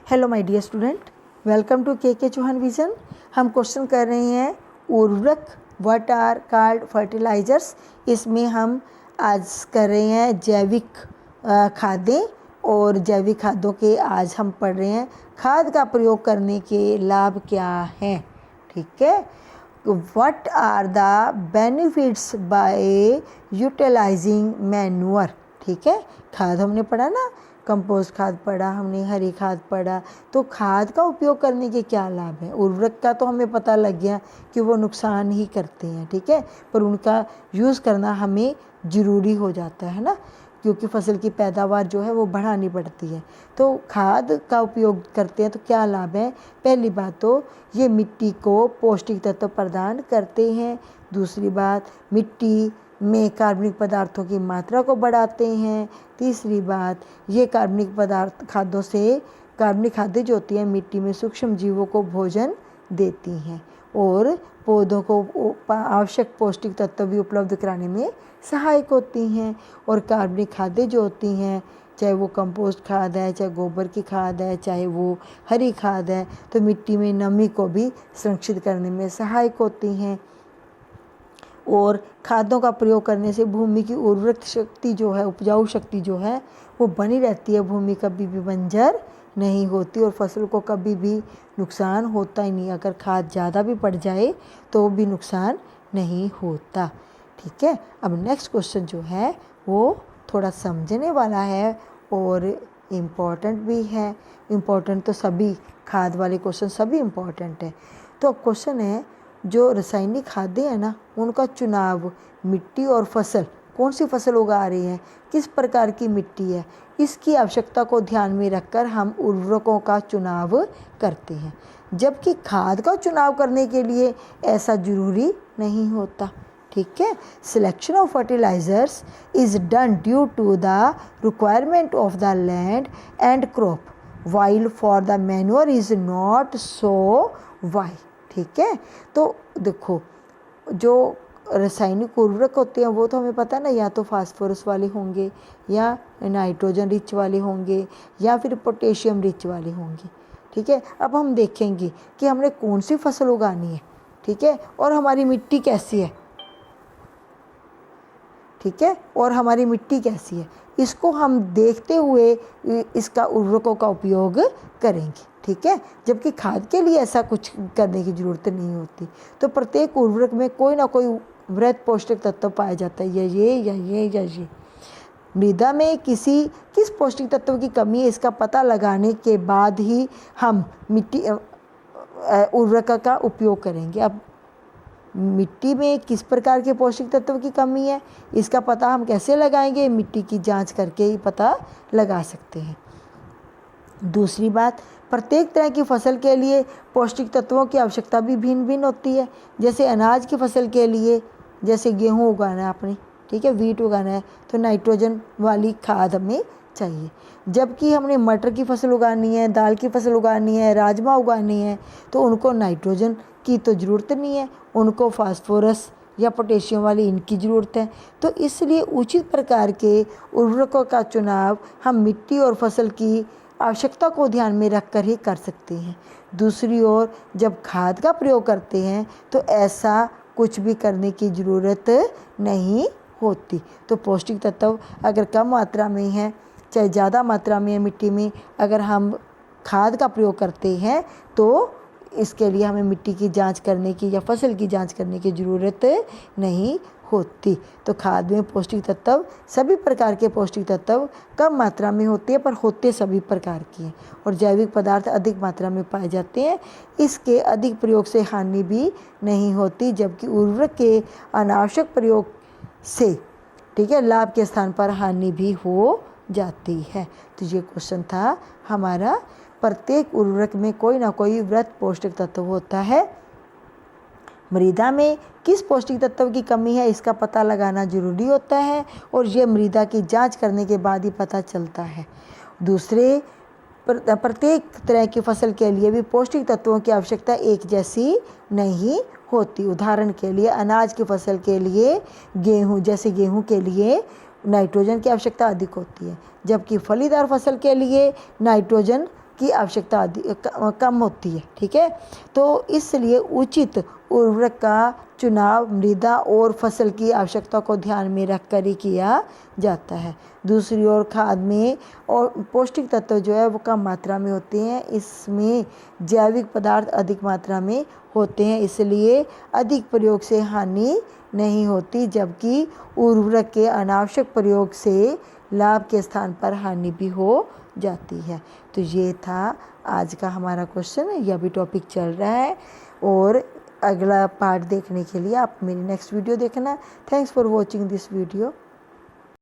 Hello my dear student, welcome to K Chauhan vision. हम question कर रहे हैं उर्वरक व्हाट आर कॉल्ड फर्टिलाइजर्स। इसमें हम आज कर रहे हैं जैविक खादें और जैविक खादों के आज हम पढ़ रहे हैं खाद का प्रयोग करने के लाभ क्या हैं। ठीक है, what are the benefits by utilising manure. ठीक है, खाद हमने पढ़ा ना, कंपोस्ट खाद पढ़ा हमने, हरी खाद पढ़ा। तो खाद का उपयोग करने के क्या लाभ हैं। उर्वरक का तो हमें पता लग गया कि वो नुकसान ही करते हैं, ठीक है, पर उनका यूज़ करना हमें ज़रूरी हो जाता है ना, क्योंकि फसल की पैदावार जो है वो बढ़ानी पड़ती है। तो खाद का उपयोग करते हैं तो क्या लाभ है। पहली बात तो ये मिट्टी को पौष्टिक तत्व प्रदान करते हैं। दूसरी बात, मिट्टी में कार्बनिक पदार्थों की मात्रा को बढ़ाते हैं। तीसरी बात, ये कार्बनिक पदार्थ खादों से कार्बनिक खादें जो होती हैं मिट्टी में सूक्ष्म जीवों को भोजन देती हैं और पौधों को आवश्यक पौष्टिक तत्व भी उपलब्ध कराने में सहायक होती हैं। और कार्बनिक खादें जो होती हैं, चाहे वो कंपोस्ट खाद है, चाहे गोबर की खाद है, चाहे वो हरी खाद है, तो मिट्टी में नमी को भी संरक्षित करने में सहायक होती हैं। और खादों का प्रयोग करने से भूमि की उर्वरक शक्ति जो है, उपजाऊ शक्ति जो है वो बनी रहती है। भूमि कभी भी बंजर नहीं होती और फसल को कभी भी नुकसान होता ही नहीं। अगर खाद ज़्यादा भी पड़ जाए तो भी नुकसान नहीं होता। ठीक है, अब नेक्स्ट क्वेश्चन जो है वो थोड़ा समझने वाला है और इम्पॉर्टेंट भी है। इम्पॉर्टेंट तो सभी खाद वाले क्वेश्चन सभी इम्पॉर्टेंट है। तो अब क्वेश्चन है, जो रासायनिक खादें हैं ना, उनका चुनाव मिट्टी और फसल, कौन सी फसल उगा रही है, किस प्रकार की मिट्टी है, इसकी आवश्यकता को ध्यान में रखकर हम उर्वरकों का चुनाव करते हैं। जबकि खाद का चुनाव करने के लिए ऐसा जरूरी नहीं होता। ठीक है, selection of fertilisers is done due to the requirement of the land and crop, while for the manure is not so why. ठीक है, तो देखो जो रासायनिक उर्वरक होते हैं वो तो हमें पता है ना, या तो फास्फोरस वाले होंगे या नाइट्रोजन रिच वाले होंगे या फिर पोटेशियम रिच वाले होंगे। ठीक है, अब हम देखेंगे कि हमने कौन सी फसल उगानी है। ठीक है, और हमारी मिट्टी कैसी है। ठीक है, और हमारी मिट्टी कैसी है, इसको हम देखते हुए इसका उर्वरकों का उपयोग करेंगे। ठीक है, जबकि खाद के लिए ऐसा कुछ करने की ज़रूरत नहीं होती। तो प्रत्येक उर्वरक में कोई ना कोई वृहत पौष्टिक तत्व पाया जाता है, या ये। मृदा में किस पौष्टिक तत्व की कमी है, इसका पता लगाने के बाद ही हम मिट्टी उर्वरक का उपयोग करेंगे। अब मिट्टी में किस प्रकार के पौष्टिक तत्व की कमी है, इसका पता हम कैसे लगाएंगे, मिट्टी की जांच करके ही पता लगा सकते हैं। दूसरी बात, प्रत्येक तरह की फसल के लिए पौष्टिक तत्वों की आवश्यकता भी भिन्न भिन्न होती है। जैसे अनाज की फसल के लिए, जैसे गेहूँ उगाना है आपने, ठीक है, वीट उगाना है, तो नाइट्रोजन वाली खाद हमें चाहिए। जबकि हमने मटर की फसल उगानी है, दाल की फसल उगानी है, राजमा उगानी है, तो उनको नाइट्रोजन की तो ज़रूरत नहीं है, उनको फास्फोरस या पोटेशियम वाली इनकी ज़रूरत है। तो इसलिए उचित प्रकार के उर्वरकों का चुनाव हम मिट्टी और फसल की आवश्यकता को ध्यान में रखकर ही कर सकते हैं। दूसरी ओर जब खाद का प्रयोग करते हैं तो ऐसा कुछ भी करने की ज़रूरत नहीं होती। तो पौष्टिक तत्व अगर कम मात्रा में है चाहे ज़्यादा मात्रा में है मिट्टी में, अगर हम खाद का प्रयोग करते हैं तो इसके लिए हमें मिट्टी की जांच करने की या फसल की जांच करने की ज़रूरत नहीं होती। तो खाद में पौष्टिक तत्व, सभी प्रकार के पौष्टिक तत्व कम मात्रा में होते हैं, पर होते सभी प्रकार की हैं। और जैविक पदार्थ अधिक मात्रा में पाए जाते हैं। इसके अधिक प्रयोग से हानि भी नहीं होती, जबकि उर्वरक के अनावश्यक प्रयोग से, ठीक है, लाभ के स्थान पर हानि भी हो जाती है। तो ये क्वेश्चन था हमारा, प्रत्येक उर्वरक में कोई ना कोई वृहत पौष्टिक तत्व होता है। मृदा में किस पौष्टिक तत्व की कमी है इसका पता लगाना जरूरी होता है, और ये मृदा की जांच करने के बाद ही पता चलता है। दूसरे, प्रत्येक तरह की फसल के लिए भी पौष्टिक तत्वों की आवश्यकता एक जैसी नहीं होती। उदाहरण के लिए अनाज की फसल के लिए गेहूँ के लिए नाइट्रोजन की आवश्यकता अधिक होती है, जबकि फलीदार फसल के लिए नाइट्रोजन की आवश्यकता कम होती है। ठीक है, तो इसलिए उचित उर्वरक का चुनाव मृदा और फसल की आवश्यकता को ध्यान में रखकर ही किया जाता है। दूसरी ओर खाद में और पौष्टिक तत्व जो है वो कम मात्रा में होते हैं, इसमें जैविक पदार्थ अधिक मात्रा में होते हैं, इसलिए अधिक प्रयोग से हानि नहीं होती, जबकि उर्वरक के अनावश्यक प्रयोग से लाभ के स्थान पर हानि भी हो जाती है। तो ये था आज का हमारा क्वेश्चन, यह भी टॉपिक चल रहा है और अगला पार्ट देखने के लिए आप मेरी नेक्स्ट वीडियो देखना। Thanks for watching this video.